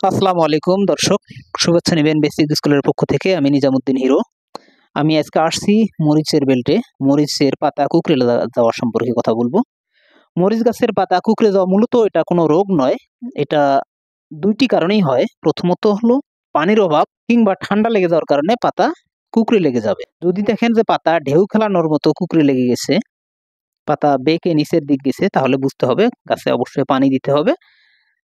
আসসালামু আলাইকুম দর্শক, শুভেচ্ছা নেবেন বেসিক স্কুলের পক্ষ থেকে। আমি নিজামুদ্দিন হিরো। আমি আজকে আসছি মরিচের বেল্টে। মরিচের পাতা কুঁকড়ে যাওয়া সম্পর্কে কথা বলবো। মরিচ গাছের পাতা কুঁকড়ে যাওয়া মূলত এটা কোনো রোগ নয়। এটা ২ টি কারণেই হয়। প্রথমত হলো পানির অভাব কিংবা ঠান্ডা লেগে যাওয়ার কারণে পাতা কুঁকড়ে লেগে যাবে। যদি দেখেন যে পাতা ঢেউ খেলানোর মতো কুঁকড়ে লেগে গেছে, পাতা বেঁকে নিচের দিক গেছে, তাহলে বুঝতে হবে গাছে অবশ্যই পানি দিতে হবে।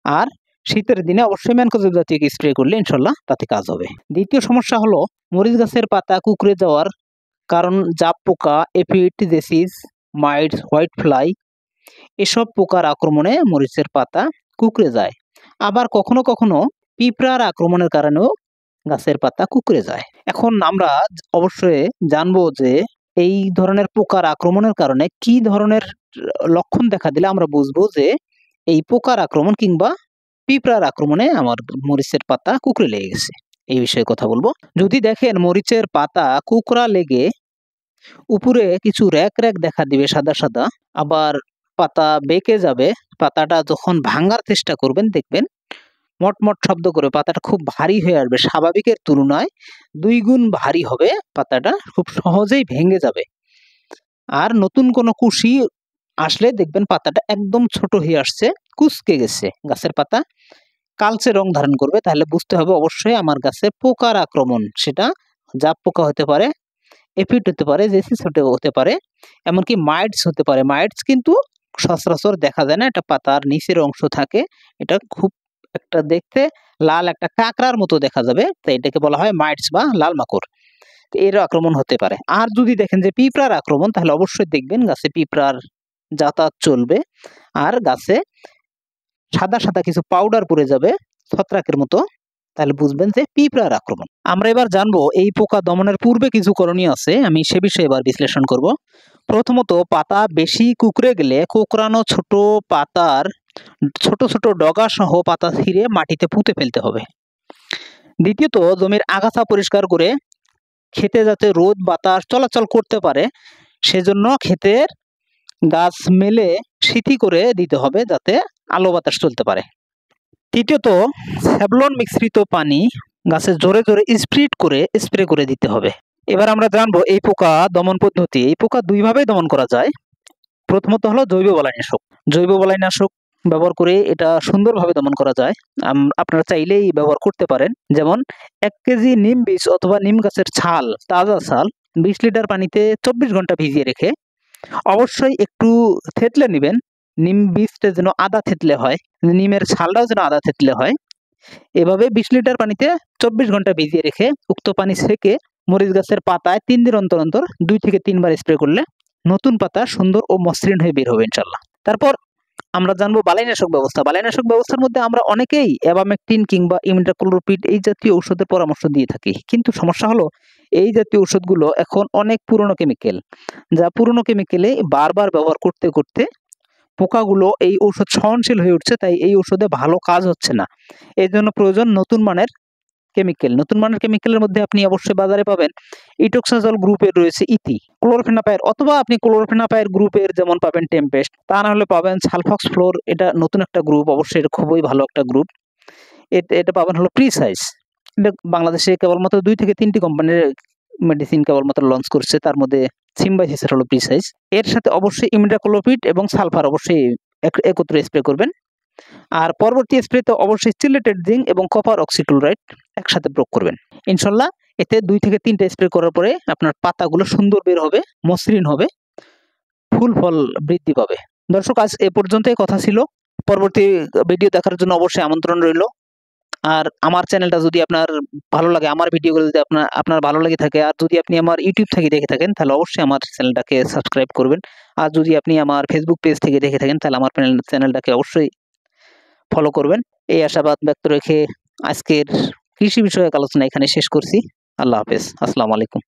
আর শীতের দিনে অবশ্যই ম্যানকোজেব জাতীয় স্প্রে করলে ইনশাল্লাহ তাতে কাজ হবে। দ্বিতীয় সমস্যা হলো মরিচ গাছের পাতা কুঁকড়ে যাওয়ার কারণ জাপ পোকা, aphid disease, mites, white fly এসব পোকার আক্রমণে মরিচের পাতা কুঁকড়ে যায়। আবার কখনো কখনো পিঁপড়ার আক্রমণের কারণেও গাছের পাতা কুঁকড়ে যায়। এখন আমরা অবশ্যই জানবো যে এই ধরনের পোকার আক্রমণের কারণে কি ধরনের লক্ষণ দেখা দিলে আমরা বুঝবো যে এই পোকার আক্রমণ কিংবা পিঁপড়ার আক্রমণে আমার মরিচের পাতা কুঁকড়ে লেগে গেছে। এই বিষয়ে কথা বলবো। যদি দেখেন মরিচের পাতা কুঁকড়া লেগে উপরে কিছু র্যাক র্যাক দেখা দিবে সাদা সাদা, আবার পাতা বেঁকে যাবে, পাতাটা যখন ভাঙার চেষ্টা করবেন দেখবেন মটমট শব্দ করে পাতাটা খুব ভারী হয়ে আসবে, স্বাভাবিকের তুলনায় ২ গুণ ভারী হবে, পাতাটা খুব সহজেই ভেঙে যাবে। আর নতুন কোনো কুশি আসলে দেখবেন পাতাটা একদম ছোট হয়ে আসছে, কুঁচকে গেছে। গাছের পাতা কালচে রং ধারণ করবে, তাহলে বুঝতে হবে অবশ্যই আমার গাছে পোকার আক্রমণ। সেটা জাপ পোকা হতে পারে, এফিড হতে পারে, জেসিস হতে পারে, এমনকি মাইটস হতে পারে। মাইটস কিন্তু সচরাচর দেখা যায় না, এটা পাতার নিচের অংশ থাকে। এটা খুব একটা দেখতে লাল একটা কাঁকড়ার মতো দেখা যাবে, তাই এটাকে বলা হয় মাইটস বা লাল মাকড়। এর আক্রমণ হতে পারে। আর যদি দেখেন যে পিঁপড়ার আক্রমণ, তাহলে অবশ্যই দেখবেন গাছে পিঁপড়ার যাতায়াত চলবে, আর গাছে সাদা সাদা কিছু পাউডার পড়ে যাবে ছত্রাকের মতো, তাহলে বুঝবেন যে পিঁপড়ার আক্রমণ। আমরা এবার জানবো এই পোকা দমনের পূর্বে কিছু করণীয় আছে, আমি সে বিষয়ে এবার বিশ্লেষণ করব। প্রথমত, পাতা বেশি কুঁকড়ে গেলে কোঁকড়ানো ছোট পাতার ছোট ছোট ডগা সহ পাতা ছিঁড়ে মাটিতে পুঁতে ফেলতে হবে। দ্বিতীয়ত, জমির আগাছা পরিষ্কার করে ক্ষেতে যাতে রোদ বাতাস চলাচল করতে পারে সেজন্য ক্ষেতের গাছ মেলে সিথি করে দিতে হবে, যাতে আলো বাতাস চলতে পারে। তৃতীয়ত, স্যাভলন মিশ্রিত পানি গাছে জোরে জোরে স্প্রে করে দিতে হবে। এবার আমরা জানবো এই পোকা দমন পদ্ধতি। এই পোকা ২ ভাবেই দমন করা যায়। প্রথমত হলো জৈব বালাইনাশক। জৈব বালাইনাশক ব্যবহার করে এটা সুন্দরভাবে দমন করা যায়। আপনারা চাইলেই ব্যবহার করতে পারেন। যেমন ১ কেজি নিম বীজ অথবা নিম গাছের ছাল, তাজা ছাল ২০ লিটার পানিতে ২৪ ঘন্টা ভিজিয়ে রেখে অবশ্যই একটু থেতলে নেবেন। নিম বীজটা যেন আদা থেতলে হয়, নিমের ছালটাও যেন আদা থেতলে হয়। এভাবে ২০ লিটার পানিতে ২৪ ঘন্টা ভিজিয়ে রেখে উক্ত পানি ছেঁকে মরিচ গাছের পাতায় ৩ দিন অন্তর অন্তর ২ থেকে ৩ বার স্প্রে করলে নতুন পাতা সুন্দর ও মসৃণ হয়ে বের হবে ইনশাল্লাহ। তারপর আমরা জানবো বালাইনাশক ব্যবস্থা। বালাইনাশক ব্যবস্থার মধ্যে আমরা অনেকেই অ্যাবামেকটিন কিংবা ইমিডাক্লোপিড এই জাতীয় ঔষধের পরামর্শ দিয়ে থাকি, কিন্তু সমস্যা হলো এই জাতীয় ঔষধগুলো এখন অনেক পুরনো কেমিক্যাল, যা পুরনো কেমিক্যালে বারবার ব্যবহার করতে করতে পোকাগুলো এই ঔষধ সহনশীল হয়ে উঠছে, তাই এই ঔষধে ভালো কাজ হচ্ছে না। এই জন্য প্রয়োজন নতুন মানের কেমিক্যাল। নতুন মানের কেমিক্যালের মধ্যে আপনি অবশ্যই বাজারে পাবেন ইটোক্সাজল গ্রুপের রয়েছে ইথি, ক্লোরফেনাপাইর, অথবা আপনি ক্লোরফেনাপাইর গ্রুপের যেমন পাবেন টেম্পেস্ট, তা না হলে পাবেন সালফক্স ফ্লোর, এটা নতুন একটা গ্রুপ, অবশ্যই এটা খুবই ভালো একটা গ্রুপ। এটা পাবেন হলো প্রিসাইজ। এটা বাংলাদেশে কেবলমাত্র ২ থেকে ৩টি কোম্পানির মেডিসিন কেবলমাত্র লঞ্চ করছে, তার মধ্যে সিম্বাইসিসের হলো প্রিসাইজ। এর সাথে অবশ্যই ইমিডাক্লোপিড এবং সালফার অবশ্যই একত্রে স্প্রে করবেন। আর পরবর্তী স্প্রেতে অবশ্যই চিলেটেড জিঙ্ক এবং কপার অক্সিক্লোরাইড একসাথে প্রয়োগ করবেন। ইনশাল্লাহ এতে ২ থেকে ৩টা স্প্রে করার পরে আপনার পাতাগুলো সুন্দর বের হবে, মসৃণ হবে, ফুল ফল বৃদ্ধি পাবে। দর্শক, আজ এ পর্যন্তই কথা ছিল। পরবর্তী ভিডিও দেখার জন্য অবশ্যই আমন্ত্রণ রইল। আর আমার চ্যানেলটা যদি আপনার ভালো লাগে, আমার ভিডিওগুলো যদি আপনার ভালো লেগে থাকে, আর যদি আপনি আমার ইউটিউব থেকে দেখে থাকেন, তাহলে অবশ্যই আমার চ্যানেলটাকে সাবস্ক্রাইব করবেন। আর যদি আপনি আমার ফেসবুক পেজ থেকে দেখে থাকেন, তাহলে আমার চ্যানেলটাকে অবশ্যই ফলো করবেন। এই আশাবাদ ব্যক্ত রেখে আজকের কৃষি বিষয়ক আলোচনা এখানে শেষ করছি। আল্লাহ হাফেজ। আসসালামু আলাইকুম।